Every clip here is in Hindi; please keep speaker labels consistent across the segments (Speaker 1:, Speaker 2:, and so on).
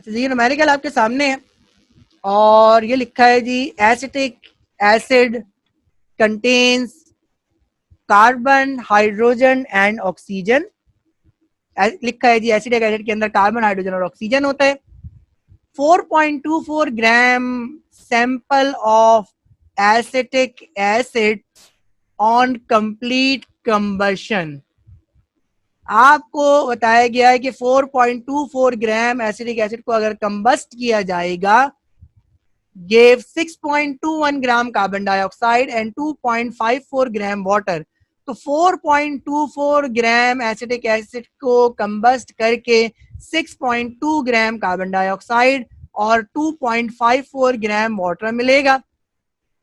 Speaker 1: ये न्यूमेरिकल आपके सामने है और ये लिखा है जी acetic acid contains carbon hydrogen and oxygen. लिखा है जी एसिटिक एसिड के अंदर कार्बन हाइड्रोजन और ऑक्सीजन होता है। 4.24 gram sample of acetic acid on complete combustion. आपको बताया गया है कि 4.24 ग्राम एसिडिक एसिड को अगर कंबस्ट किया जाएगा gave 6.21 gram carbon dioxide and 2.54 gram water. तो 4.24 ग्राम एसिटिक एसिड को कंबस्ट करके 6.2 ग्राम कार्बन डाइऑक्साइड और 2.54 ग्राम वाटर मिलेगा।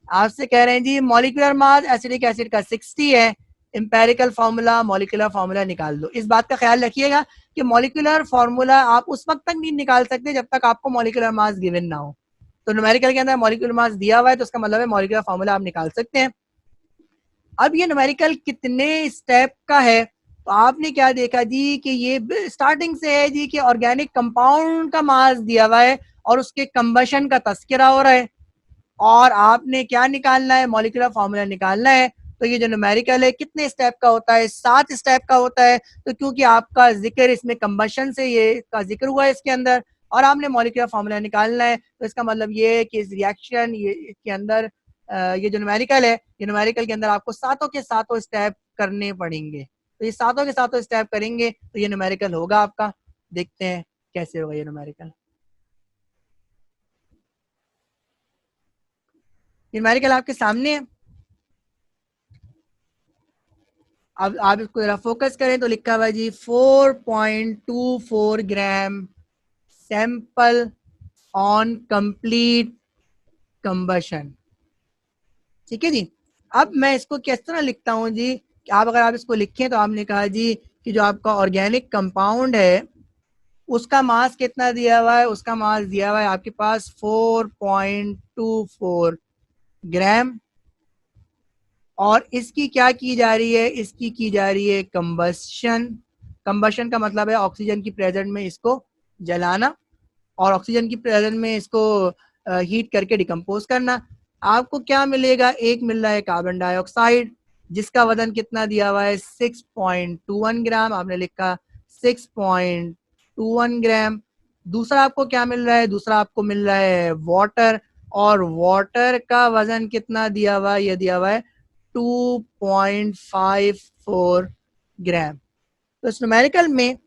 Speaker 1: आपसे कह रहे हैं जी मॉलिक्यूलर मास एसिटिक एसिड का 60 है, इंपेरिकल फार्मूला मॉलिक्यूलर फार्मूला निकाल दो। इस बात का ख्याल रखिएगा कि मॉलिक्यूलर फार्मूला आप उस वक्त तक नहीं निकाल सकते जब तक आपको मॉलिक्यूलर मास गिवन ना हो। तो न्यूमेरिकल के अंदर मॉलिक्यूलर मास दिया हुआ है तो उसका मतलब है मॉलिक्यूलर फार्मूला आप निकाल सकते हैं। अब ये न्यूमेरिकल कितने स्टेप का है, तो आपने क्या देखा जी कि ये स्टार्टिंग से है जी कि ऑर्गेनिक कंपाउंड का मास दिया हुआ है और उसके कंबशन का तस्करा हो रहा है और आपने क्या निकालना है, मॉलिक्यूलर फार्मूला निकालना है। तो ये जो न्यूमेरिकल है कितने स्टेप का होता है, 7 स्टेप का होता है। तो क्योंकि आपका जिक्र इसमें कंबशन से ये का जिक्र हुआ है इसके अंदर और आपने मॉलिक्यूलर फार्मूला निकालना है, तो इसका मतलब ये है कि इस रिएक्शन ये के अंदर ये जो न्यूमेरिकल है, ये न्यूमेरिकल के अंदर आपको सातों के सातों स्टेप करने पड़ेंगे। तो ये सातों के सातों स्टेप करेंगे तो ये न्यूमेरिकल होगा आपका। देखते हैं कैसे होगा ये न्यूमेरिकल। न्यूमेरिकल आपके सामने है। अब आप इसको जरा फोकस करें तो लिखा हुआ जी 4.24 gram sample on complete combustion. ठीक है जी। अब मैं इसको किस तरह लिखता हूं जी, आप अगर आप इसको लिखें तो आपने कहा जी कि जो आपका ऑर्गेनिक कंपाउंड है उसका मास कितना दिया हुआ है, उसका मास दिया हुआ है आपके पास 4.24 ग्राम और इसकी क्या की जा रही है, इसकी की जा रही है कंबशन। कंबशन का मतलब है ऑक्सीजन की प्रेजेंट में इसको जलाना और ऑक्सीजन की प्रेजेंट में इसको हीट करके डिकम्पोज करना। आपको क्या मिलेगा, एक मिल रहा है कार्बन डाइऑक्साइड जिसका वजन कितना दिया हुआ है 6.21 ग्राम, आपने लिखा 6.21 ग्राम। दूसरा आपको क्या मिल रहा है, दूसरा आपको मिल रहा है वाटर और वाटर का वजन कितना दिया हुआ है, यह दिया हुआ है 2.54 ग्राम। तो इस न्यूमेरिकल में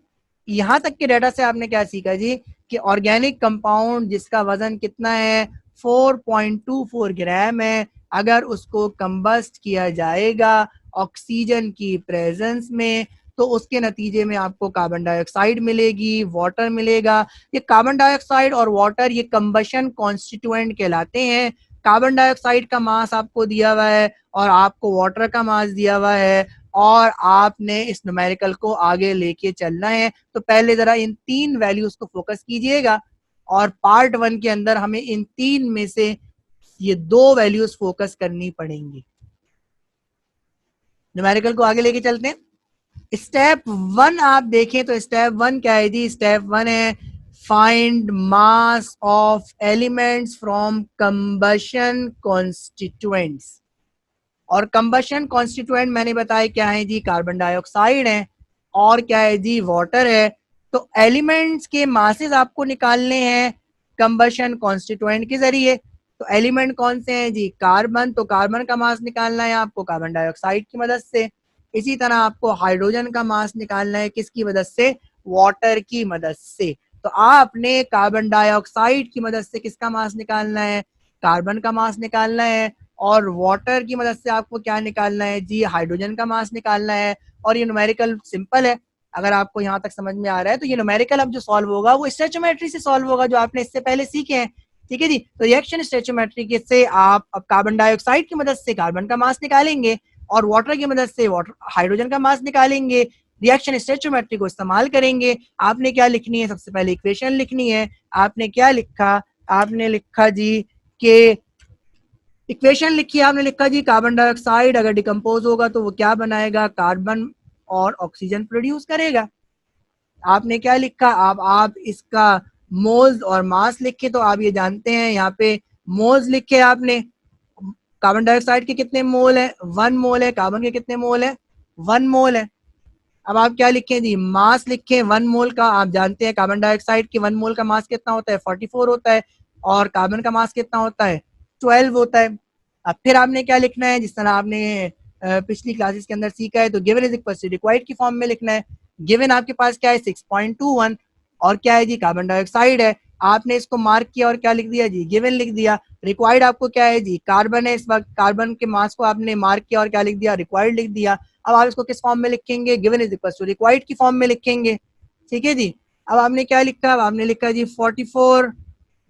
Speaker 1: यहां तक के डाटा से आपने क्या सीखा जी कि ऑर्गेनिक कंपाउंड जिसका वजन कितना है 4.24 ग्राम है, अगर उसको कंबस्ट किया जाएगा ऑक्सीजन की प्रेजेंस में तो उसके नतीजे में आपको कार्बन डाइऑक्साइड मिलेगी, वाटर मिलेगा। ये कार्बन डाइऑक्साइड और वाटर ये कंबशन कॉन्स्टिट्यूएंट कहलाते हैं। कार्बन डाइऑक्साइड का मास आपको दिया हुआ है और आपको वाटर का मास दिया हुआ है और आपने इस न्यूमेरिकल को आगे लेके चलना है। तो पहले जरा इन 3 वैल्यूज को फोकस कीजिएगा और पार्ट 1 के अंदर हमें इन 3 में से ये 2 वैल्यूज फोकस करनी पड़ेंगी। न्यूमेरिकल को आगे लेके चलते हैं। स्टेप 1 आप देखें तो स्टेप 1 क्या है जी, स्टेप 1 है find mass of elements from combustion constituents. और कंबशन कॉन्स्टिट्यूएंट मैंने बताया क्या है जी, कार्बन डाइऑक्साइड है और क्या है जी, वाटर है। तो एलिमेंट्स के मासेस आपको निकालने हैं कंबशन कॉन्स्टिट्यूएंट के जरिए। तो एलिमेंट कौन से हैं जी, कार्बन, तो कार्बन का मास निकालना है आपको कार्बन डाइऑक्साइड की मदद से। इसी तरह आपको हाइड्रोजन का मास निकालना है किसकी मदद से, वाटर की मदद से। तो आपने कार्बन डाइऑक्साइड की मदद से किसका मास निकालना है, कार्बन का मास निकालना है और वाटर की मदद से आपको क्या निकालना है जी, हाइड्रोजन का मास निकालना है। और ये न्यूमेरिकल सिंपल है, अगर आपको यहाँ तक समझ में आ रहा है तो ये न्यूमेरिकल अब जो सॉल्व होगा वो स्टोइचियोमेट्री से सॉल्व होगा जो आपने इससे पहले सीखे हैं। ठीक है जी। तो रिएक्शन स्टोइचियोमेट्री से आप अब कार्बन डाइऑक्साइड की मदद से कार्बन का मास निकालेंगे और वाटर की मदद से वाटर हाइड्रोजन का मास निकालेंगे। रिएक्शन स्टोइचियोमेट्री को इस्तेमाल करेंगे। आपने क्या लिखनी है, सबसे पहले इक्वेशन लिखनी है। आपने क्या लिखा, आपने लिखा जी के इक्वेशन लिखी, आपने लिखा जी कार्बन डाइऑक्साइड अगर डिकम्पोज होगा तो वो क्या बनाएगा, कार्बन और ऑक्सीजन प्रोड्यूस करेगा। आपने क्या लिखा, आप इसका मोल्स और मास लिखे तो आप ये जानते हैं, यहाँ पे मोल्स लिखे आपने, कार्बन डाइऑक्साइड के कितने मोल है, 1 मोल है, कार्बन के कितने मोल है, 1 मोल है। अब आप क्या लिखें जी, मास लिखें 1 मोल का, आप जानते हैं कार्बन डाइऑक्साइड की 1 मोल का मास कितना होता है, 44 होता है, और कार्बन का मास कितना होता है, 12 होता है। अब फिर आपने क्या लिखना है, जिस तरह आपने पिछली क्लासेस के अंदर सीखा है, तो given is equal to required की फॉर्म में लिखना है। गिवन आपके पास क्या है, 6.21, और क्या है जी, कार्बन डाइऑक्साइड है। आपने इसको मार्क किया और क्या लिख दिया जी, गिवन लिख दिया। रिक्वायर्ड आपको क्या है जी, कार्बन है, इस वक्त कार्बन के मास को आपने मार्क किया और क्या लिख दिया, रिक्वायर्ड लिख दिया। अब आप इसको किस फॉर्म में लिखेंगे, given is equal to required की फॉर्म में लिखेंगे, ठीक है जी। अब आपने क्या लिखा, अब आपने लिखा जी 44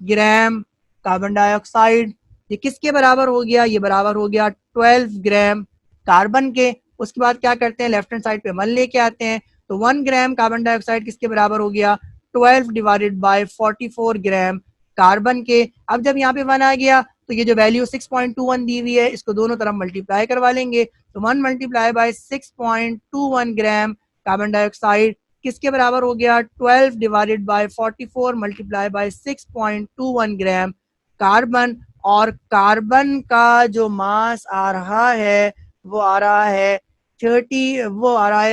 Speaker 1: ग्राम कार्बन डाइऑक्साइड, ये किसके बराबर हो गया, ये बराबर हो गया 12 ग्राम कार्बन के। उसके बाद क्या करते हैं, लेफ्ट हैंड साइड पे 1 लेके आते हैं, तो 1 ग्राम कार्बन डाइऑक्साइड किसके बराबर हो गया, 12 डिवाइडेड बाय 44 ग्राम कार्बन के। अब जब यहाँ पे 1 आ गया तो ये जो वैल्यू 6.21 दी हुई है, इसको दोनों तरफ मल्टीप्लाई करवा लेंगे, तो 1 multiply by 6.21 gram carbon dioxide किसके बराबर हो गया, 12 divided by 44 multiply by 6.21 gram carbon. और कार्बन का जो मास आ रहा है वो आ रहा है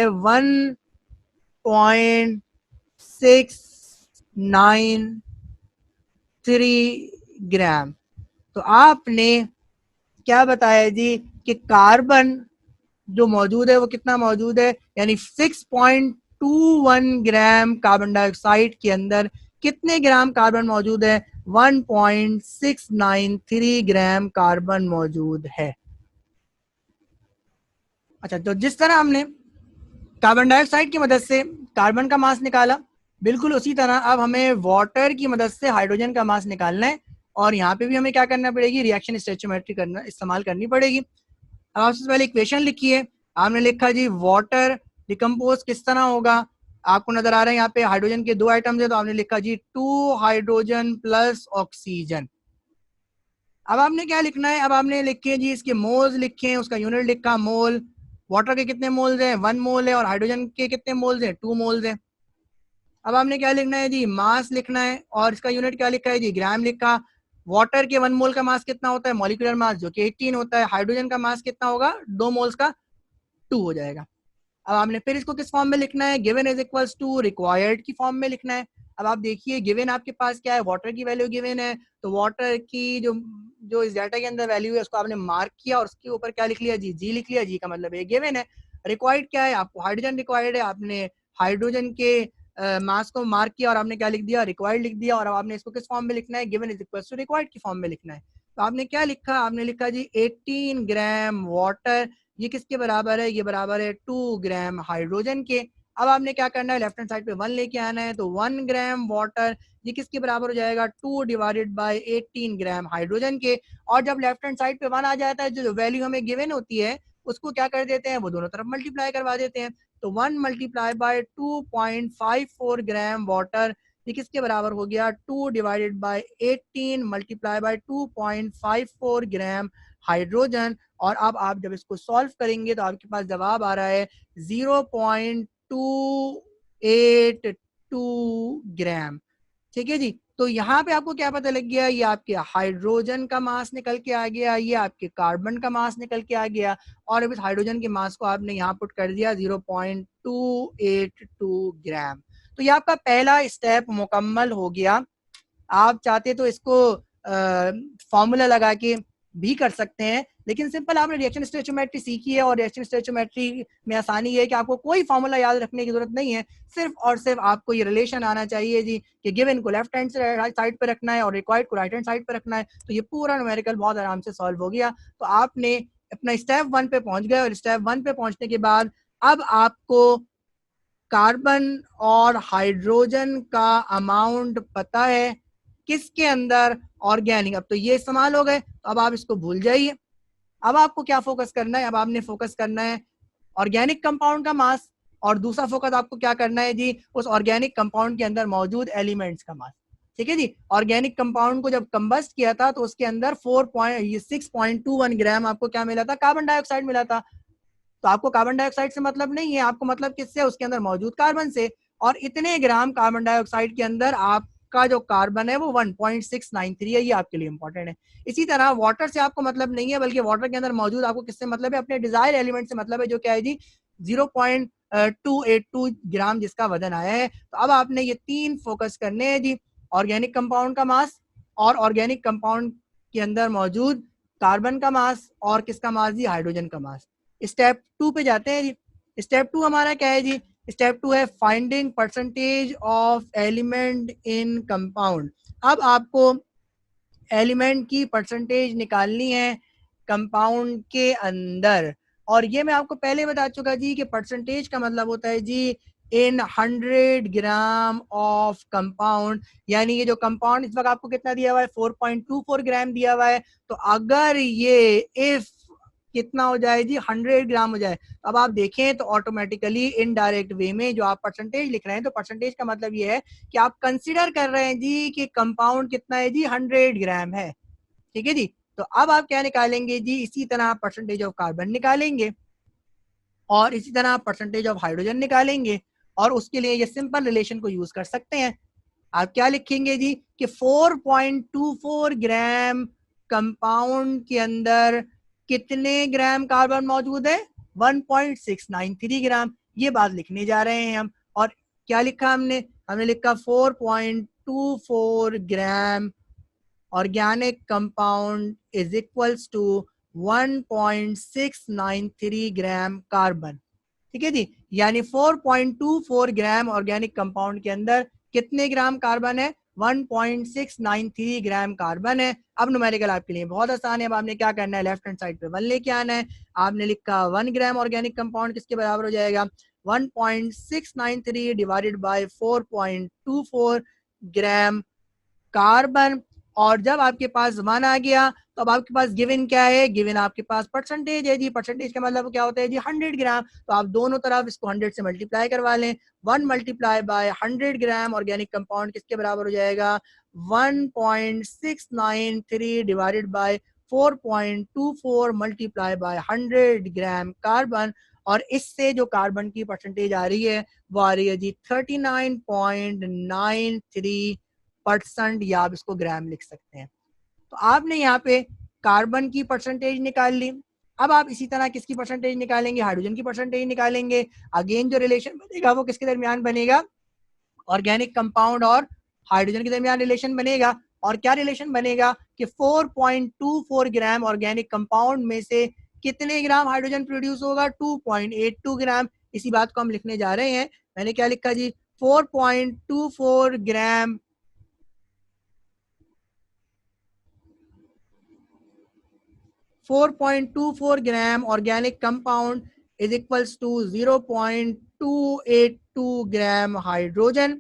Speaker 1: 1.693 ग्राम। तो आपने क्या बताया जी कि कार्बन जो मौजूद है वो कितना मौजूद है, यानी 6.21 ग्राम कार्बन डाइऑक्साइड के अंदर कितने ग्राम कार्बन मौजूद है, 1.693 ग्राम कार्बन मौजूद है। अच्छा, तो जिस तरह हमने कार्बन डाइऑक्साइड की मदद से कार्बन का मास निकाला, बिल्कुल उसी तरह अब हमें वाटर की मदद से हाइड्रोजन का मास निकालना है, और यहाँ पे भी हमें क्या करना पड़ेगी, रिएक्शन स्टोइचियोमेट्री करना इस्तेमाल करनी पड़ेगी। अब आप सबसे पहले इक्वेशन लिखिए। आपने लिखा जी वाटर डिकम्पोज किस तरह होगा, आपको नजर आ रहा है यहाँ पे हाइड्रोजन के 2 आइटम्स है, तो आपने लिखा जी 2 हाइड्रोजन प्लस ऑक्सीजन। अब आपने क्या लिखना है, अब आपने लिखे जी इसके मोल्स लिखे, उसका यूनिट लिखा मोल। वाटर के कितने मोल्स हैं, 1 मोल है, और हाइड्रोजन के कितने मोल्स हैं, 2 मोल्स हैं। अब आपने क्या लिखना है जी, मास लिखना है, और इसका यूनिट क्या लिखा है जी, ग्राम लिखा। वाटर के 1 मोल का मास कितना होता है, मॉलिक्यूलर मास, जो कि 18 होता है। हाइड्रोजन का मास कितना होगा, 2 मोल्स का 2 हो जाएगा। अब आपने फिर इसको किस फॉर्म में लिखना है, given is equals to required की फॉर्म में लिखना है। अब आप देखिए गिवन आपके पास क्या है, वाटर की वैल्यू गिवन है, तो वाटर की जो जो इस डाटा के अंदर वैल्यू है उसको आपने मार्क किया और उसके ऊपर क्या लिख लिया जी, जी लिख लिया। जी का मतलब ये गिवन है। रिक्वायर्ड क्या है, आपको हाइड्रोजन रिक्वायर्ड है, आपने हाइड्रोजन के मास को मार्क किया और आपने क्या लिख दिया, रिक्वायर्ड लिख दिया। और अब आपने इसको किस फॉर्म में लिखना है, given is equals to required की फॉर्म में लिखना है। तो आपने क्या लिखा, आपने लिखा जी 18 ग्राम वाटर, ये किसके बराबर है, ये बराबर है 2 ग्राम हाइड्रोजन के। अब आपने क्या करना है, लेफ्ट हैंड साइड पे 1 लेके आना है, तो 1 ग्राम वाटर ये किसके बराबर हो जाएगा, 2 डिवाइडेड बाय 18 ग्राम हाइड्रोजन के। और जब लेफ्ट हैंड साइड पे 1 आ जाता है, जो वैल्यू हमें गिवन होती है उसको क्या कर देते हैं, वो दोनों तरफ मल्टीप्लाई करवा देते हैं। तो 1 मल्टीप्लाई बाय 2.54 ग्राम वाटर ये किसके बराबर हो गया, 2 divided by 18 multiply by 2.54 gram hydrogen. और अब आप जब इसको सॉल्व करेंगे तो आपके पास जवाब आ रहा है 0.282 ग्राम, ठीक है जी। तो यहाँ पे आपको क्या पता लग गया, ये आपके हाइड्रोजन का मास निकल के आ गया, ये आपके कार्बन का मास निकल के आ गया, और अब इस हाइड्रोजन के मास को आपने यहाँ पुट कर दिया 0.282 ग्राम। तो ये आपका पहला स्टेप मुकम्मल हो गया। आप चाहते तो इसको फॉर्मूला लगा के भी कर सकते हैं, लेकिन सिंपल आपने रिएक्शन स्टोइचियोमेट्री सीखी है, और रिएक्शन स्टोइचियोमेट्री में आसानी ये है कि आपको कोई फॉर्मूला याद रखने की जरूरत नहीं है, सिर्फ और सिर्फ आपको ये रिलेशन आना चाहिए जी कि गिवन को लेफ्ट हैंड साइड पे रखना है और रिक्वायर्ड को राइट हैंड साइड पे रखना है, तो ये पूरा न्यूमेरिकल बहुत आराम से सॉल्व हो गया। तो आपने अपना स्टेप 1 पे पहुंच गए, और स्टेप 1 पे पहुंचने के बाद अब आपको कार्बन और हाइड्रोजन का अमाउंट पता है किसके अंदर, ऑर्गेनिक। अब तो ये इस्तेमाल हो गए, तो अब आप इसको भूल जाइए। अब आपको क्या फोकस करना है, अब आपने फोकस करना है ऑर्गेनिक कंपाउंड का मास, और दूसरा फोकस आपको क्या करना है जी, उस ऑर्गेनिक कंपाउंड के अंदर मौजूद एलिमेंट्स का मास, ठीक है जी। ऑर्गेनिक कंपाउंड को जब कंबस्ट किया था तो उसके अंदर 6.21 ग्राम आपको क्या मिला था, कार्बन डाइऑक्साइड मिला था। तो आपको कार्बन डाइऑक्साइड से मतलब नहीं है, आपको मतलब किससे, उसके अंदर मौजूद कार्बन से। और इतने ग्राम कार्बन डाइऑक्साइड के अंदर आप आपका जो कार्बन है वो 1.693 है, ये आपके लिए इंपॉर्टेंट है। इसी तरह वाटर से आपको मतलब नहीं है, बल्कि वाटर के अंदर मौजूद आपको किससे मतलब है, अपने डिजायर एलिमेंट से मतलब है, जो क्या है जी 0.282 ग्राम जिसका वजन आया है। तो अब आपने ये तीन फोकस करने हैं जी, ऑर्गेनिक कंपाउंड का मास और ऑर्गेनिक कंपाउंड के अंदर मौजूद कार्बन का मास और किसका मास जी, हाइड्रोजन का मास। स्टेप 2 पे जाते हैं जी। स्टेप 2 हमारा क्या है जी, स्टेप 2 है finding percentage of element in compound. अब आपको एलिमेंट की परसेंटेज निकालनी है कंपाउंड के अंदर, और ये मैं आपको पहले बता चुका जी कि परसेंटेज का मतलब होता है जी इन 100 ग्राम ऑफ कंपाउंड। यानी ये जो कंपाउंड इस वक्त आपको कितना दिया हुआ है, 4.24 ग्राम दिया हुआ है। तो अगर ये इफ कितना हो जाए जी, 100 ग्राम हो जाए, अब आप देखें तो ऑटोमेटिकली इनडायरेक्ट वे में जो आप परसेंटेज लिख रहे हैं, तो परसेंटेज का मतलब ये है कि आप कंसीडर कर रहे हैं जी कि कंपाउंड कितना है जी, 100 ग्राम है। ठीक है जी। तो अब आप क्या निकालेंगे जी, इसी तरह आप परसेंटेज ऑफ कार्बन निकालेंगे और इसी तरह आप परसेंटेज ऑफ हाइड्रोजन निकालेंगे, और उसके लिए ये सिंपल रिलेशन को यूज कर सकते हैं। आप क्या लिखेंगे जी कि 4.24 ग्राम कंपाउंड के अंदर कितने ग्राम कार्बन मौजूद है, 1.693 ग्राम। ये बात लिखने जा रहे हैं हम। और क्या लिखा हमने, हमने लिखा 4.24 gram organic compound is equals to 1.693 gram carbon. ठीक है जी। यानी 4.24 ग्राम ऑर्गेनिक कंपाउंड के अंदर कितने ग्राम कार्बन है, 1.693 ग्राम कार्बन है। अब न्यूमेरिकल आपके लिए बहुत आसान है। अब आपने क्या करना है, लेफ्ट हैंड साइड पे 1 लेके आना है। आपने लिखा 1 ग्राम ऑर्गेनिक कंपाउंड किसके बराबर हो जाएगा, 1.693 डिवाइडेड बाय 4.24 ग्राम कार्बन। और जब आपके पास 1 आ गया तो अब आपके पास गिवन क्या है, गिवन आपके पास परसेंटेज है जी। परसेंटेज का मतलब क्या होता है जी, 100 ग्राम। तो आप दोनों तरफ इसको 100 से मल्टीप्लाई करवा लें। 1 multiply by 100 gram organic compound किसके बराबर हो जाएगा, 1.693 divided by 4.24 multiply by 100 gram carbon. और इससे जो कार्बन की परसेंटेज आ रही है वो आ रही है जी 39.93%, या आप इसको ग्राम लिख सकते हैं। तो आपने यहाँ पे कार्बन की परसेंटेज निकाल ली। अब आप इसी तरह किसकी परसेंटेज निकालेंगे, हाइड्रोजन की परसेंटेज निकालेंगे। अगेन जो रिलेशन बनेगा वो किसके दरमियान बनेगा, ऑर्गेनिक कंपाउंड और हाइड्रोजन के दरमियान रिलेशन बनेगा। और क्या रिलेशन बनेगा कि 4.24 ग्राम ऑर्गेनिक कंपाउंड में से कितने ग्राम हाइड्रोजन प्रोड्यूस होगा, 2.82 ग्राम। इसी बात को हम लिखने जा रहे हैं। मैंने क्या लिखा जी, 4.24 gram 4.24 gram organic compound is equals to 0.282 gram hydrogen.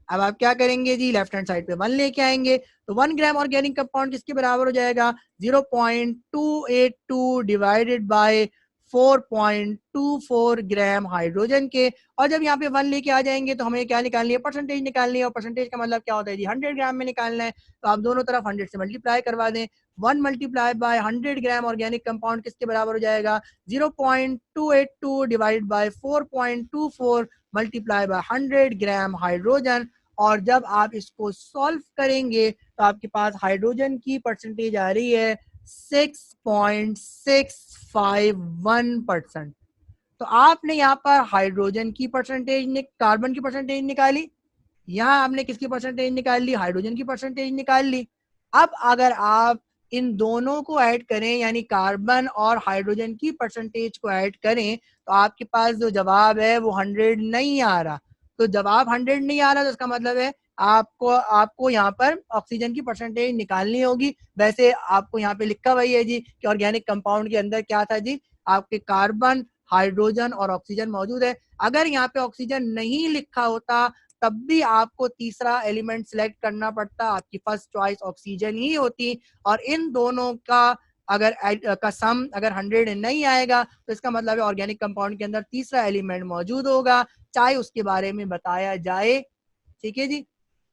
Speaker 1: अब आप क्या करेंगे जी, लेफ्ट हैंड साइड पे 1 लेके आएंगे। तो 1 ग्राम ऑर्गेनिक कंपाउंड किसके बराबर हो जाएगा, 0.282 डिवाइडेड बाय 4.24 ग्राम हाइड्रोजन के। और जब यहाँ पे 1 लेके आ जाएंगे तो हमें क्या निकालनी है, परसेंटेज निकालनी है। और परसेंटेज का मतलब क्या होता है जी, 100 ग्राम में निकालना है। तो आप दोनों तरफ 100 से मल्टीप्लाई करवा दें। 1 multiply by 100 gram organic compound किसके बराबर हो जाएगा, 0.282 divided by 4.24 multiply by 100 gram hydrogen. और जब आप इसको सॉल्व करेंगे तो आपके पास हाइड्रोजन की परसेंटेज आ रही है 6.651%। तो आपने यहाँ पर हाइड्रोजन की परसेंटेज, कार्बन की परसेंटेज निकाली, यहाँ आपने किसकी परसेंटेज निकाल ली, हाइड्रोजन की परसेंटेज निकाल ली। अब अगर आप इन दोनों को ऐड करें, यानी कार्बन और हाइड्रोजन की परसेंटेज को ऐड करें, तो आपके पास जो जवाब है वो 100 नहीं आ रहा। तो जवाब 100 नहीं आ रहा तो इसका मतलब है आपको यहाँ पर ऑक्सीजन की परसेंटेज निकालनी होगी। वैसे आपको यहाँ पे लिखा हुआ है जी कि ऑर्गेनिक कंपाउंड के अंदर क्या था जी, आपके कार्बन, हाइड्रोजन और ऑक्सीजन मौजूद है। अगर यहाँ पे ऑक्सीजन नहीं लिखा होता तब भी आपको तीसरा एलिमेंट सिलेक्ट करना पड़ता, आपकी फर्स्ट चॉइस ऑक्सीजन ही होती। और इन दोनों का अगर सम अगर 100 नहीं आएगा तो इसका मतलब है ऑर्गेनिक कंपाउंड के अंदर तीसरा एलिमेंट मौजूद होगा, चाहे उसके बारे में बताया जाए। ठीक है जी,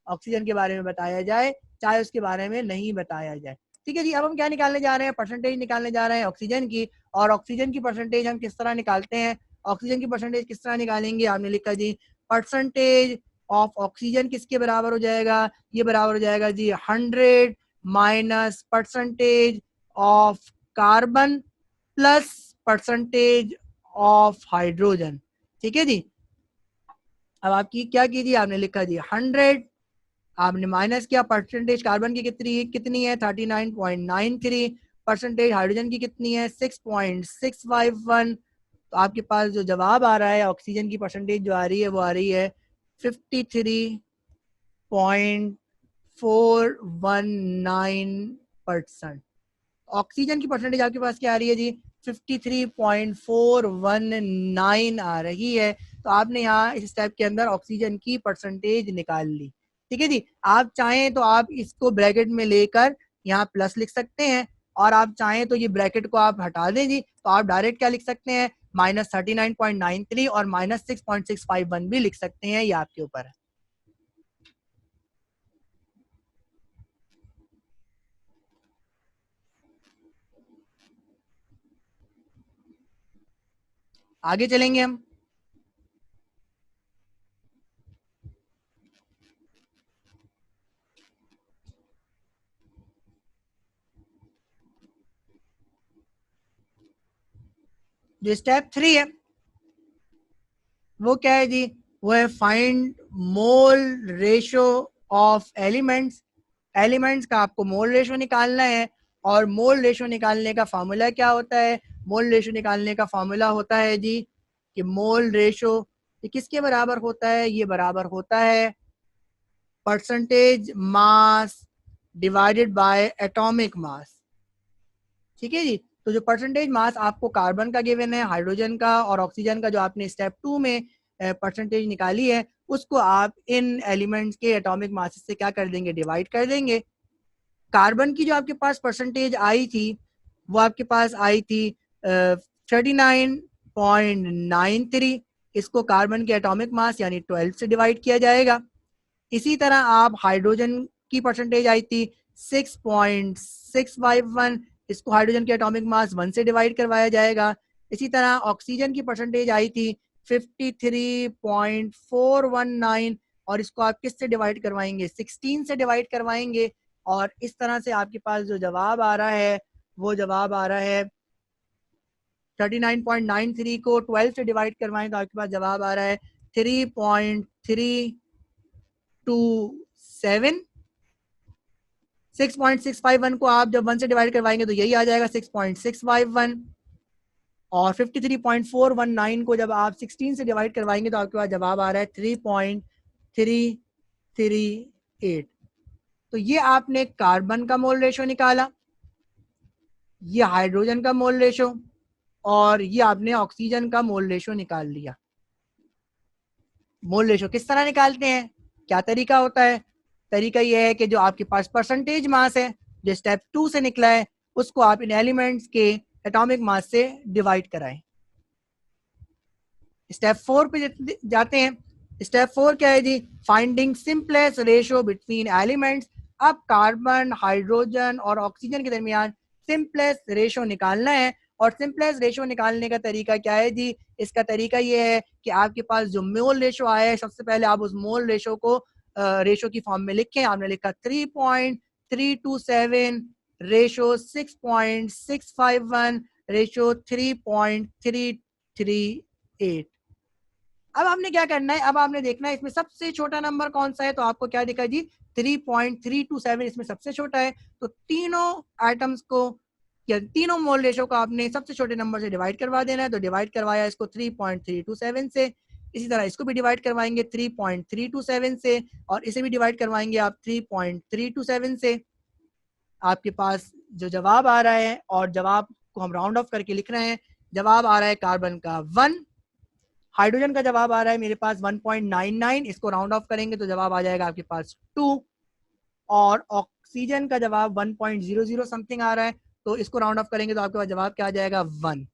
Speaker 1: ऑक्सीजन के बारे में बताया जाए चाहे उसके बारे में नहीं बताया जाए। ठीक है जी। अब हम क्या निकालने जा रहे हैं, परसेंटेज निकालने जा रहे हैं ऑक्सीजन की। और ऑक्सीजन की परसेंटेज हम किस तरह निकालते हैं, ऑक्सीजन की परसेंटेज किस तरह निकालेंगे, आपने लिखा जी परसेंटेज ऑफ ऑक्सीजन किसके बराबर हो जाएगा, ये बराबर हो जाएगा जी 100 minus percentage of carbon plus percentage of hydrogen. ठीक है जी। अब आपकी क्या कीजिए, आपने लिखा जी 100, आपने माइनस किया परसेंटेज कार्बन की कितनी कितनी है 39.93, परसेंटेज हाइड्रोजन की कितनी है 6.651। तो आपके पास जो जवाब आ रहा है ऑक्सीजन की परसेंटेज जो आ रही है वो आ रही है 53.419%। ऑक्सीजन की परसेंटेज आपके पास क्या आ रही है जी 53.419 आ रही है। तो आपने यहाँ इस स्टेप के अंदर ऑक्सीजन की परसेंटेज निकाल ली। ठीक है जी। आप चाहें तो आप इसको ब्रैकेट में लेकर यहाँ प्लस लिख सकते हैं, और आप चाहें तो ये ब्रैकेट को आप हटा दें जी, तो आप डायरेक्ट क्या लिख सकते हैं -39.93 और -6.651 भी लिख सकते हैं, ये आपके ऊपर है। आगे चलेंगे हम। जो स्टेप 3 है वो क्या है जी, वो है find mole ratio of elements. Elements का आपको मोल रेशो निकालना है, और मोल रेशो निकालने का फॉर्मूला क्या होता है, मोल रेशो निकालने का फॉर्मूला होता है जी कि मोल रेशो ये किसके बराबर होता है, ये बराबर होता है percentage mass divided by atomic mass. ठीक है जी। तो जो परसेंटेज मास आपको कार्बन का गिवन है, हाइड्रोजन का और ऑक्सीजन का जो आपने स्टेप 2 में परसेंटेज निकाली है, उसको आप इन एलिमेंट्स के एटॉमिक मास से क्या कर देंगे, डिवाइड कर देंगे। कार्बन की जो आपके पास परसेंटेज आई थी वो आपके पास आई थी 39.93, इसको कार्बन के एटॉमिक मास यानी 12 से डिवाइड किया जाएगा। इसी तरह आप हाइड्रोजन की परसेंटेज आई थी 6.651, इसको हाइड्रोजन के एटॉमिक मास 1 से डिवाइड करवाया जाएगा। इसी तरह ऑक्सीजन की परसेंटेज आई थी 53.419, और इसको आप किस से डिवाइड करवाएंगे 16 से डिवाइड करवाएंगे। और इस तरह से आपके पास जो जवाब आ रहा है वो जवाब आ रहा है 39.93 को 12 से डिवाइड करवाएं तो आपके पास जवाब आ रहा है 3.327। 6.651 को आप जब 1 से डिवाइड करवाएंगे तो यही आ जाएगा 6.651, और 53.419 को जब आप 16 से डिवाइड करवाएंगे तो आपके पास जवाब आ रहा है 3.338। तो ये आपने कार्बन का मोल रेशो निकाला, ये हाइड्रोजन का मोल रेशो, और ये आपने ऑक्सीजन का मोल रेशो निकाल लिया। मोल रेशो किस तरह निकालते हैं, क्या तरीका होता है, तरीका यह है कि जो आपके पास परसेंटेज मास है जो स्टेप 2 से निकला है उसको आप इन एलिमेंट्स के एटॉमिक मास से डिवाइड कराएं। स्टेप 4 पे जाते हैं। स्टेप 4 क्या है जी, finding simplest ratio between elements. अब कार्बन, हाइड्रोजन और ऑक्सीजन के दरमियान सिंपलेस्ट रेशो निकालना है, और सिंपलेस्ट रेशो निकालने का तरीका क्या है जी, इसका तरीका ये है कि आपके पास जो मोल रेशो आया है सबसे पहले आप उस मोल रेशो को रेशो की फॉर्म में लिखें। आपने लिखा 3.327 रेशो 6.651 रेशो 3.338। अब आपने क्या करना है, अब आपने देखना है इसमें सबसे छोटा नंबर कौन सा है, तो आपको क्या दिखा जी 3.327 इसमें सबसे छोटा है। तो तीनों आइटम्स को या तीनों मोल रेशो को आपने सबसे छोटे नंबर से डिवाइड करवा देना है। तो डिवाइड करवाया इसको 3.327 से, इसी तरह इसको भी डिवाइड करवाएंगे 3.327 से, और इसे भी डिवाइड करवाएंगे आप 3.327 से। आपके पास जो जवाब आ रहा है, और जवाब को हम राउंड ऑफ करके लिख रहे हैं, जवाब आ रहा है कार्बन का 1, हाइड्रोजन का जवाब आ रहा है मेरे पास 1.99, इसको राउंड ऑफ करेंगे तो जवाब आ जाएगा आपके पास 2, और ऑक्सीजन का जवाब 1.00 समथिंग आ रहा है, तो इसको राउंड ऑफ करेंगे तो आपके पास जवाब क्या आ जाएगा 1।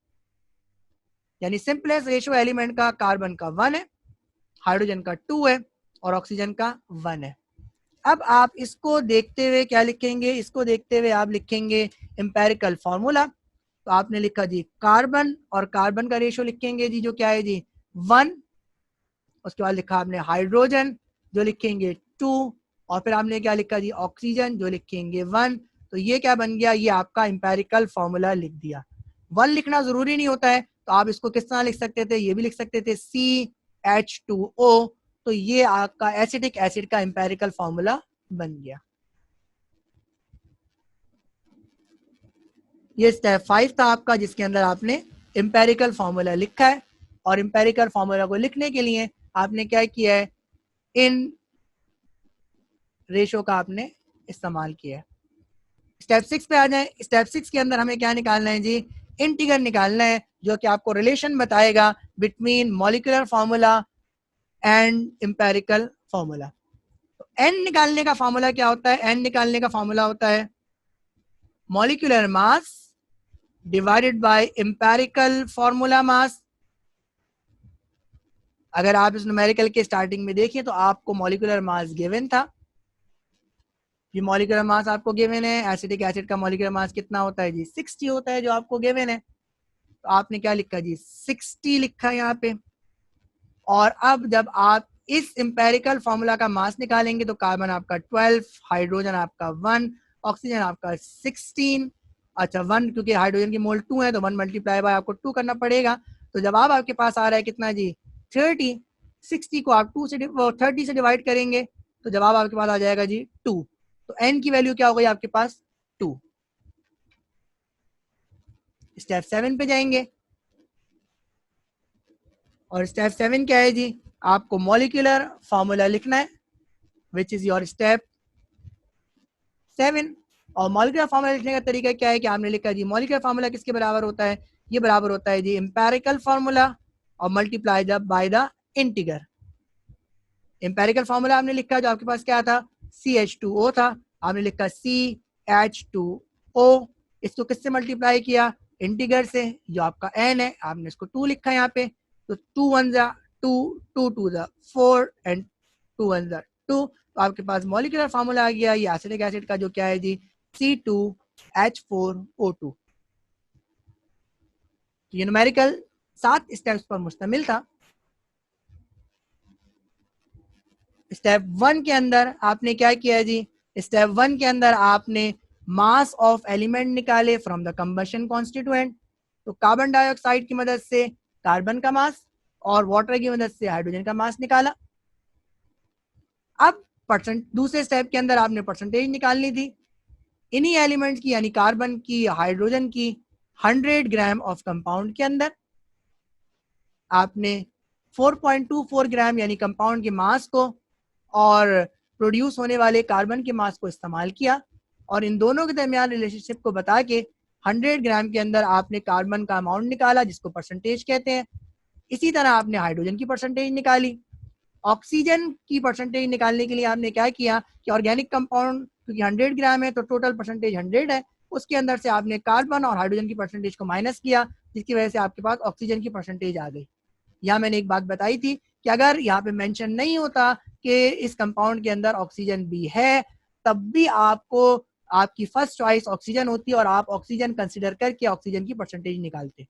Speaker 1: यानी सिंपलेस्ट रेशियो एलिमेंट का कार्बन का 1 है, हाइड्रोजन का 2 है, और ऑक्सीजन का 1 है। अब आप इसको देखते हुए क्या लिखेंगे, इसको देखते हुए आप लिखेंगे एम्पेरिकल फॉर्मूला। तो आपने लिखा जी कार्बन, और कार्बन का रेशियो लिखेंगे जी जो क्या है जी 1। उसके बाद लिखा आपने हाइड्रोजन, जो लिखेंगे 2, और फिर आपने क्या लिखा जी ऑक्सीजन, जो लिखेंगे 1। तो ये क्या बन गया, ये आपका एम्पेरिकल फॉर्मूला लिख दिया। 1 लिखना जरूरी नहीं होता है, तो आप इसको किस तरह लिख सकते थे, ये भी लिख सकते थे CH2O। तो ये आपका एसिटिक एसिड का एम्पेरिकल फॉर्मूला बन गया। ये स्टेप 5 था आपका, जिसके अंदर आपने एम्पेरिकल फॉर्मूला लिखा है, और एम्पेरिकल फॉर्मूला को लिखने के लिए आपने क्या किया है, इन रेशो का आपने इस्तेमाल किया है। स्टेप 6 पे आ जाए। स्टेप 6 के अंदर हमें क्या निकालना है जी, इंटीग्रल निकालना है, जो कि आपको रिलेशन बताएगा between molecular formula and empirical formula. तो एन निकालने का फॉर्मूला क्या होता है, एन निकालने का फॉर्मूला होता है molecular mass divided by empirical formula mass. अगर आप इस न्यूमेरिकल के स्टार्टिंग में देखिए तो आपको मॉलिक्यूलर मास गिवन था, ये मॉलिक्यूलर मास आपको गिवन है। एसिटिक एसिड का मॉलिक्यूलर मास कितना होता है जी 60 होता है, जो आपको गिवन है। तो आपने क्या लिखा जी 60 लिखा है यहाँ पे। और अब जब आप इस एम्पेरिकल फॉर्मूला का मास निकालेंगे तो कार्बन आपका 12, हाइड्रोजन आपका 1, ऑक्सीजन आपका 16। अच्छा 1, क्योंकि हाइड्रोजन की मोल 2 है तो 1 मल्टीप्लाई बाय आपको 2 करना पड़ेगा। तो जवाब आपके पास आ रहा है कितना जी 30। 60 को आप 30 से डिवाइड करेंगे तो जवाब आपके पास आ जाएगा जी 2। तो n की वैल्यू क्या हो गई आपके पास 2। स्टेप 7 पे जाएंगे, और स्टेप 7 क्या है जी, आपको मॉलिक्यूलर फॉर्मूला लिखना है, विच इज योर स्टेप 7। और मॉलिक्यूलर फॉर्मूला लिखने का तरीका क्या है कि आपने लिखा जी मॉलिक्यूलर फॉर्मूला किसके बराबर होता है, ये बराबर होता है जी एम्पेरिकल फॉर्मूला और multiply the by the integral. Empirical formula आपने लिखा जो आपके पास क्या था CH2O था, आपने लिखा CH2O, इसको किससे मल्टीप्लाई किया इंटीग्रल से, जो आपका n है आपने इसको 2 लिखा है यहाँ पे। तो 2 1 जा 2, 2 2 जा 4 एंड 2 1 जा 2। तो आपके पास मॉलिक्यूलर फार्मूला आ गया ये एसिटिक एसिड का, जो क्या है जी C2H4O2। ये न्यूमेरिकल 7 स्टेप्स पर मुश्तमिल था। स्टेप 1 के अंदर आपने क्या किया जी, स्टेप 1 के अंदर आपने मास ऑफ एलिमेंट निकाले फ्रॉम द कंबशन कॉन्स्टिट्यूएंट। तो कार्बन डाइऑक्साइड की मदद से कार्बन का मास और वाटर की मदद से हाइड्रोजन का मास निकाला। अब दूसरे स्टेप के अंदर आपने परसेंटेज निकालनी थी इन्हीं एलिमेंट्स की, यानी कार्बन की, हाइड्रोजन की 100 ग्राम ऑफ कंपाउंड के अंदर आपने 4.24 ग्राम यानी कंपाउंड के मास को और प्रोड्यूस होने वाले कार्बन के मास को इस्तेमाल किया, और इन दोनों के दरमियान रिलेशनशिप को बता के 100 ग्राम के अंदर आपने कार्बन का अमाउंट निकाला, जिसको परसेंटेज कहते हैं। इसी तरह आपने हाइड्रोजन की परसेंटेज निकाली। ऑक्सीजन की परसेंटेज निकालने के लिए आपने क्या किया कि ऑर्गेनिक कंपाउंड क्योंकि 100 ग्राम है तो टोटल परसेंटेज 100 है, उसके अंदर से आपने कार्बन और हाइड्रोजन की परसेंटेज को माइनस किया, जिसकी वजह से आपके पास ऑक्सीजन की परसेंटेज आ गई। यहाँ मैंने एक बात बताई थी कि अगर यहाँ पे मेंशन नहीं होता कि इस कंपाउंड के अंदर ऑक्सीजन भी है, तब भी आपको आपकी फर्स्ट चॉइस ऑक्सीजन होती और आप ऑक्सीजन कंसिडर करके ऑक्सीजन की परसेंटेज निकालते।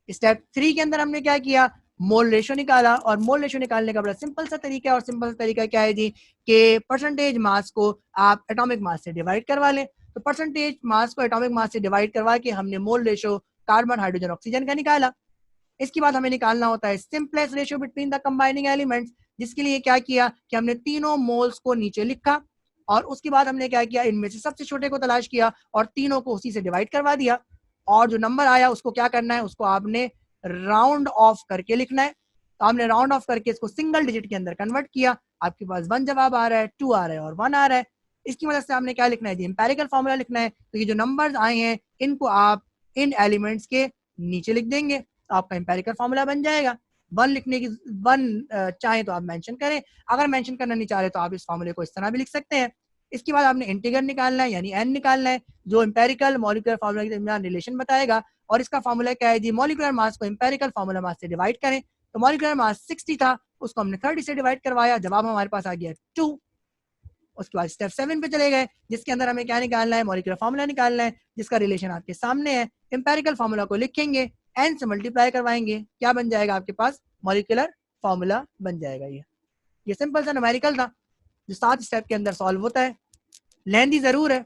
Speaker 1: स्टेप 3 के अंदर हमने क्या किया, मोल रेशो निकाला, और मोल रेशो निकालने का बड़ा सिंपल सा तरीका है, और सिंपल सा तरीका क्या है जी कि परसेंटेज मास को आप एटॉमिक मास से डिवाइड करवा लें। तो परसेंटेज मास को एटॉमिक मास से डिवाइड करवा के हमने mole ratio carbon hydrogen oxygen का निकाला। इसके बाद हमें निकालना होता है simplest ratio between the combining elements, जिसके लिए क्या किया कि हमने तीनों मोल्स को नीचे लिखा, और उसके बाद हमने क्या किया इनमें से सबसे छोटे को तलाश किया और तीनों को उसी से डिवाइड करवा दिया, और जो नंबर आया उसको क्या करना है, उसको आपने राउंड ऑफ करके लिखना है। तो हमने राउंड ऑफ करके इसको सिंगल डिजिट के अंदर कन्वर्ट किया, आपके पास 1 जवाब आ रहा है, 2 आ रहा है और 1 आ रहा है। इसकी मदद से हमने क्या लिखना है जी एम्पेरिकल फॉर्मूला लिखना है। तो ये जो नंबर्स आए हैं इनको आप इन एलिमेंट्स के नीचे लिख देंगे, तो आपका एम्पेरिकल फॉर्मूला बन जाएगा। 1 लिखने की 1 चाहे तो आप मेंशन करें, अगर मेंशन करना नहीं चाह रहे तो आप इस फॉर्मूले को इस तरह भी लिख सकते हैं। इसके बाद आपने इंटीग्रल निकालना है यानी n निकालना है, जो एम्पेरिकल मॉलिक्यूलर फॉर्मूला के दरमियान रिलेशन बताएगा। और इसका फॉर्मूला क्या है जी, मॉलिक्यूलर मास को एम्पेरिकल फॉर्मूला मास से डिवाइड करें। तो मॉलिक्यूलर मास 60 था, उसको हमने 30 से डिवाइड करवाया, जवाब हमारे पास आ गया 2। उसके बाद स्टेप 7 पे चले गए, जिसके अंदर हमें क्या निकालना है, मॉलिक्यूलर फॉर्मूला निकालना है, जिसका रिलेशन आपके सामने है। एम्पेरिकल फॉर्मूला को लिखेंगे, n से मल्टीप्लाई करवाएंगे, क्या बन जाएगा आपके पास मॉलिक्यूलर फॉर्मूला बन जाएगा ये। ये सिंपल सा न्यूमेरिकल था जो 7 स्टेप के अंदर सॉल्व होता है, लेंथी जरूर है